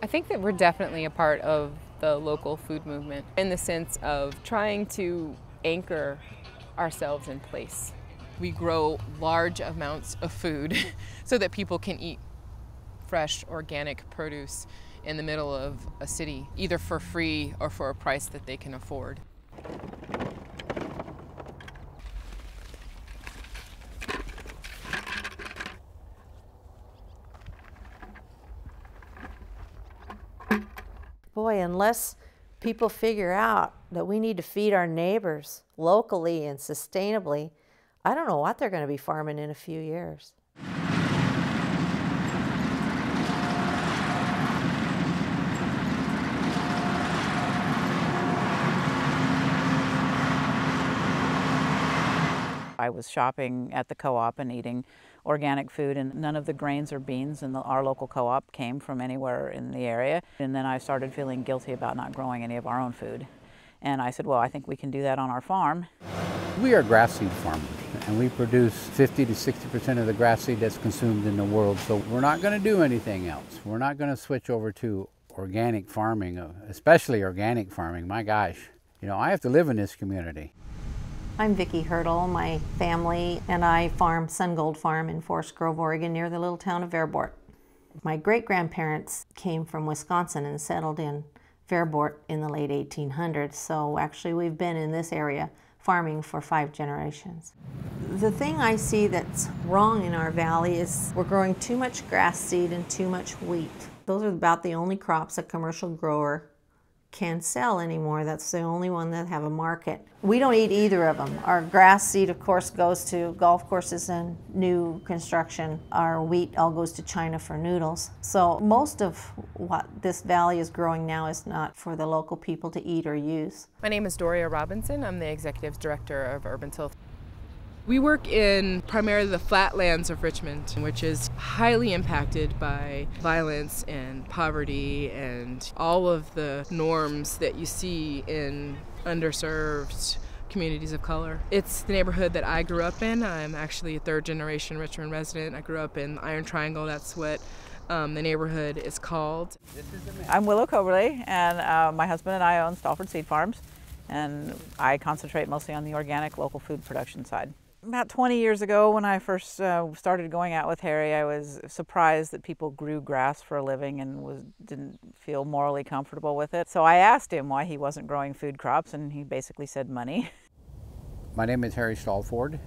think that we're definitely a part of the local food movement in the sense of trying to anchor ourselves in place. We grow large amounts of food so that people can eat fresh, organic produce in the middle of a city, either for free or for a price that they can afford. Boy, unless people figure out that we need to feed our neighbors locally and sustainably, I don't know what they're going to be farming in a few years. I was shopping at the co-op and eating organic food, and none of the grains or beans in our local co-op came from anywhere in the area. And then I started feeling guilty about not growing any of our own food. And I said, well, I think we can do that on our farm. We are grass seed farmers, and we produce 50 to 60% of the grass seed that's consumed in the world. So we're not going to do anything else. We're not going to switch over to organic farming, especially organic farming. My gosh, you know, I have to live in this community. I'm Vicki Hurdle. My family and I farm Sungold Farm in Forest Grove, Oregon, near the little town of Verboort. My great-grandparents came from Wisconsin and settled in Verboort in the late 1800s, so actually we've been in this area farming for 5 generations. The thing I see that's wrong in our valley is we're growing too much grass seed and too much wheat. Those are about the only crops a commercial grower can sell anymore. That's the only one that have a market. We don't eat either of them. Our grass seed, of course, goes to golf courses and new construction. Our wheat all goes to China for noodles. So most of what this valley is growing now is not for the local people to eat or use. My name is Doria Robinson. I'm the Executive Director of Urban Tilth. We work in primarily the flatlands of Richmond, which is highly impacted by violence and poverty and all of the norms that you see in underserved communities of color. It's the neighborhood that I grew up in. I'm actually a 3rd generation Richmond resident. I grew up in Iron Triangle. That's what the neighborhood is called. I'm Willow Coberly, and my husband and I own Stalford Seed Farms, and I concentrate mostly on the organic local food production side. About 20 years ago, when I first started going out with Harry, I was surprised that people grew grass for a living and didn't feel morally comfortable with it. So I asked him why he wasn't growing food crops, and he basically said money. My name is Harry Stalford.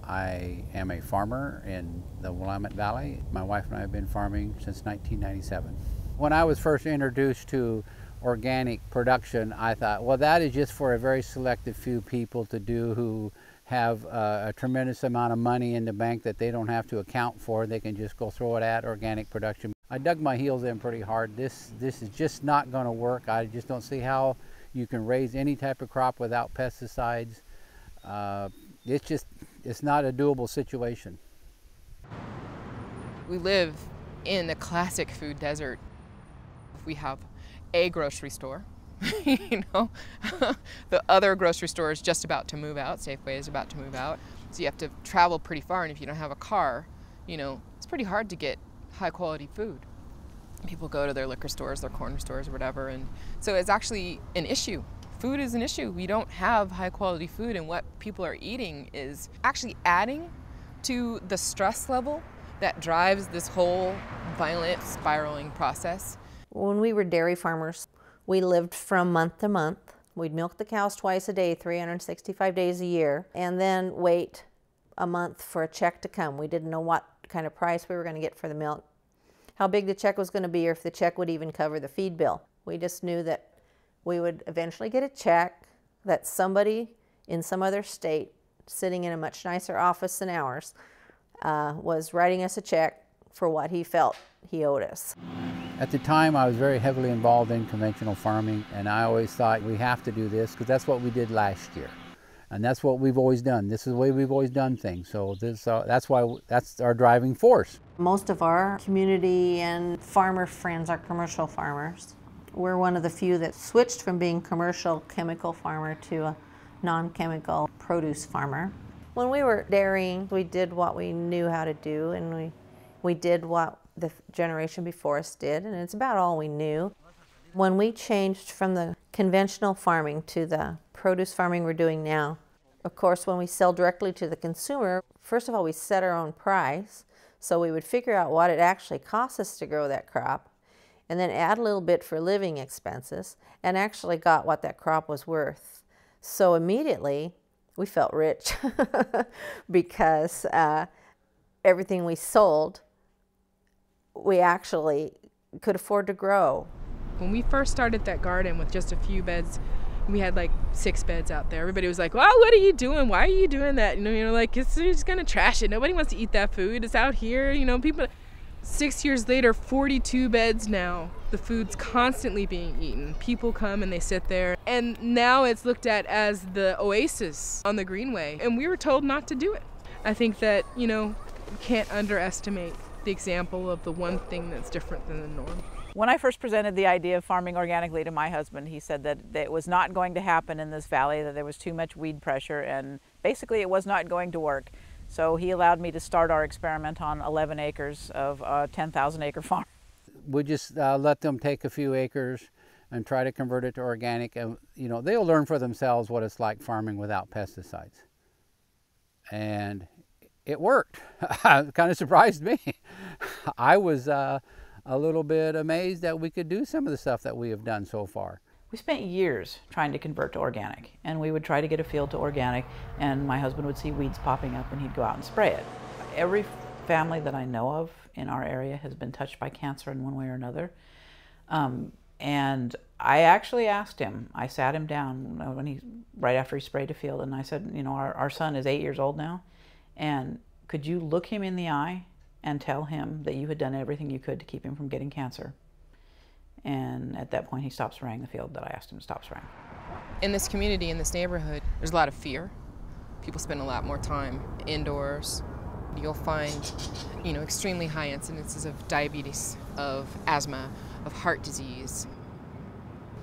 I am a farmer in the Willamette Valley. My wife and I have been farming since 1997. When I was first introduced to organic production, I thought, well, that is just for a very selective few people to do who have a tremendous amount of money in the bank that they don't have to account for. They can just go throw it at organic production. I dug my heels in pretty hard. This is just not going to work. I just don't see how you can raise any type of crop without pesticides. It's not a doable situation. We live in a classic food desert. We have a grocery store. You know, the other grocery store is just about to move out. Safeway is about to move out. So you have to travel pretty far, and if you don't have a car, you know, it's pretty hard to get high quality food. People go to their liquor stores, their corner stores, or whatever, and so it's actually an issue. Food is an issue. We don't have high quality food, and what people are eating is actually adding to the stress level that drives this whole violent spiraling process. When we were dairy farmers, we lived from month to month. We'd milk the cows twice a day, 365 days a year, and then wait a month for a check to come. We didn't know what kind of price we were going to get for the milk, how big the check was going to be, or if the check would even cover the feed bill. We just knew that we would eventually get a check, that somebody in some other state, sitting in a much nicer office than ours, was writing us a check for what he felt he owed us. At the time, I was very heavily involved in conventional farming, and I always thought we have to do this because that's what we did last year. And that's what we've always done. This is the way we've always done things. So that's our driving force. Most of our community and farmer friends are commercial farmers. We're one of the few that switched from being commercial chemical farmer to a non-chemical produce farmer. When we were dairying, we did what we knew how to do, and we did what the generation before us did, and it's about all we knew. When we changed from the conventional farming to the produce farming we're doing now, of course, when we sell directly to the consumer, first of all, we set our own price. So we would figure out what it actually costs us to grow that crop, and then add a little bit for living expenses, and actually got what that crop was worth. So immediately, we felt rich because everything we sold, we actually could afford to grow. When we first started that garden with just a few beds, we had like 6 beds out there. Everybody was like, "Wow, what are you doing? Why are you doing that?" You know, like, you're just gonna trash it. Nobody wants to eat that food. It's out here, you know, people. 6 years later, 42 beds now. The food's constantly being eaten. People come and they sit there. And now it's looked at as the oasis on the Greenway. And we were told not to do it. I think that, you know, you can't underestimate the example of the one thing that's different than the norm. When I first presented the idea of farming organically to my husband, he said that it was not going to happen in this valley, that there was too much weed pressure, and basically it was not going to work. So he allowed me to start our experiment on 11 acres of a 10,000 acre farm. We just let them take a few acres and try to convert it to organic, and you know, they'll learn for themselves what it's like farming without pesticides. And it worked. It kind of surprised me. I was a little bit amazed that we could do some of the stuff that we have done so far. We spent years trying to convert to organic, and we would try to get a field to organic, and my husband would see weeds popping up and he'd go out and spray it. Every family that I know of in our area has been touched by cancer in one way or another. And I actually asked him, I sat him down right after he sprayed a field, and I said, you know, our son is 8 years old now, and could you look him in the eye and tell him that you had done everything you could to keep him from getting cancer? And at that point, he stopped spraying the field that I asked him to stop spraying. In this community, in this neighborhood, there's a lot of fear. People spend a lot more time indoors. You'll find, you know, extremely high incidences of diabetes, of asthma, of heart disease.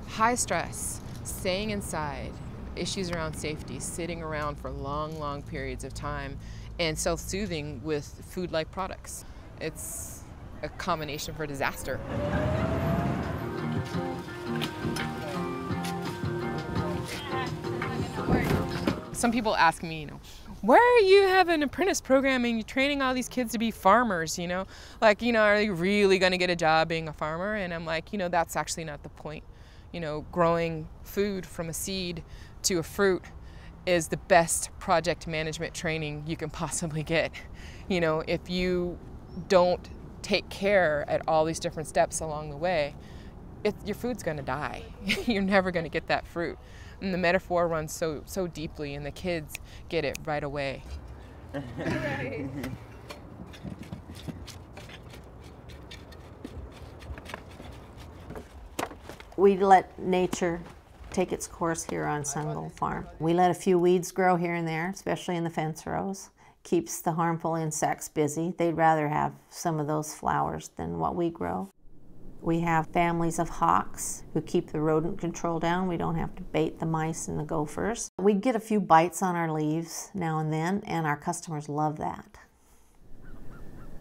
High stress, staying inside, issues around safety, sitting around for long, long periods of time, and self-soothing with food-like products. It's a combination for disaster. Some people ask me, you know, where are you having an apprentice program and you're training all these kids to be farmers, you know? Like, you know, are they really gonna get a job being a farmer? And I'm like, you know, that's actually not the point. You know, growing food from a seed to a fruit is the best project management training you can possibly get. You know, if you don't take care at all these different steps along the way, your food's gonna die. You're never gonna get that fruit. And the metaphor runs so deeply, and the kids get it right away. We let nature take its course here on Sungold Farm. We let a few weeds grow here and there, especially in the fence rows. Keeps the harmful insects busy. They'd rather have some of those flowers than what we grow. We have families of hawks who keep the rodent control down. We don't have to bait the mice and the gophers. We get a few bites on our leaves now and then, and our customers love that.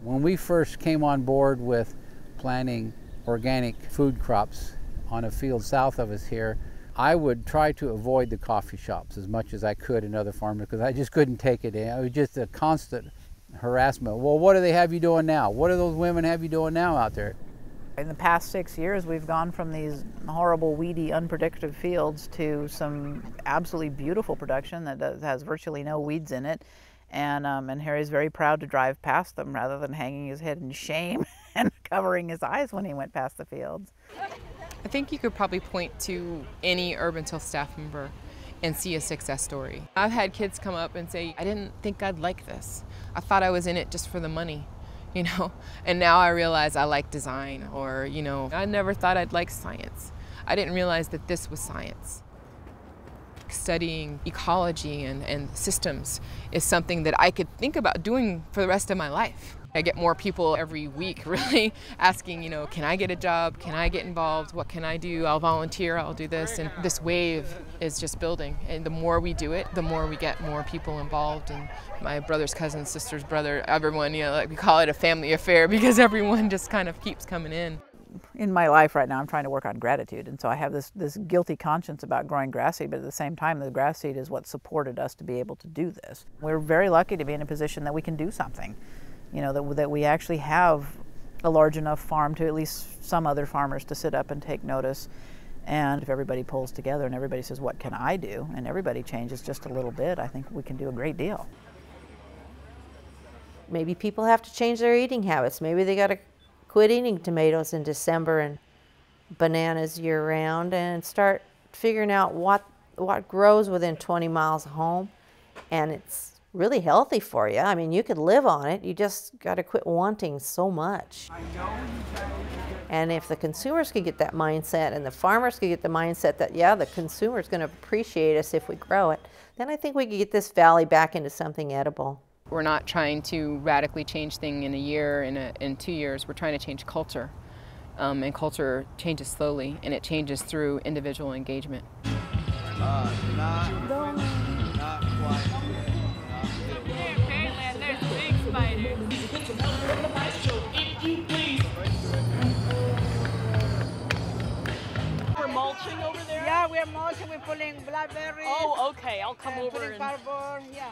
When we first came on board with planting organic food crops on a field south of us here, I would try to avoid the coffee shops as much as I could in other farms because I just couldn't take it in. It was just a constant harassment. Well, what do they have you doing now? What do those women have you doing now out there? In the past 6 years, we've gone from these horrible, weedy, unproductive fields to some absolutely beautiful production that has virtually no weeds in it. And Harry's very proud to drive past them rather than hanging his head in shame and covering his eyes when he went past the fields. I think you could probably point to any Urban Till staff member and see a success story. I've had kids come up and say, I didn't think I'd like this. I thought I was in it just for the money. You know, and now I realize I like design, or, you know, I never thought I'd like science. I didn't realize that this was science. Studying ecology and systems is something that I could think about doing for the rest of my life. I get more people every week really asking, you know, can I get a job? Can I get involved? What can I do? I'll volunteer, I'll do this. And this wave is just building. And the more we do it, the more we get more people involved. And my brother's cousin, sister's brother, everyone, you know, like we call it a family affair because everyone just kind of keeps coming in. In my life right now, I'm trying to work on gratitude, and so I have this guilty conscience about growing grass seed, but at the same time, the grass seed is what supported us to be able to do this. We're very lucky to be in a position that we can do something, you know, that we actually have a large enough farm to at least some other farmers to sit up and take notice. And if everybody pulls together and everybody says, what can I do? And everybody changes just a little bit, I think we can do a great deal. Maybe people have to change their eating habits. Maybe they got to quit eating tomatoes in December and bananas year-round and start figuring out what grows within 20 miles of home. And it's really healthy for you. I mean, you could live on it. You just got to quit wanting so much. And if the consumers could get that mindset and the farmers could get the mindset that, yeah, the consumer's going to appreciate us if we grow it, then I think we could get this valley back into something edible. We're not trying to radically change things in a year, in 2 years. We're trying to change culture. And culture changes slowly, and it changes through individual engagement. Not quite. Apparently there's big spiders. We're mulching over there? Yeah, we're mulching, we're pulling blackberries. Oh, okay, I'll come over putting and... cardboard, yeah.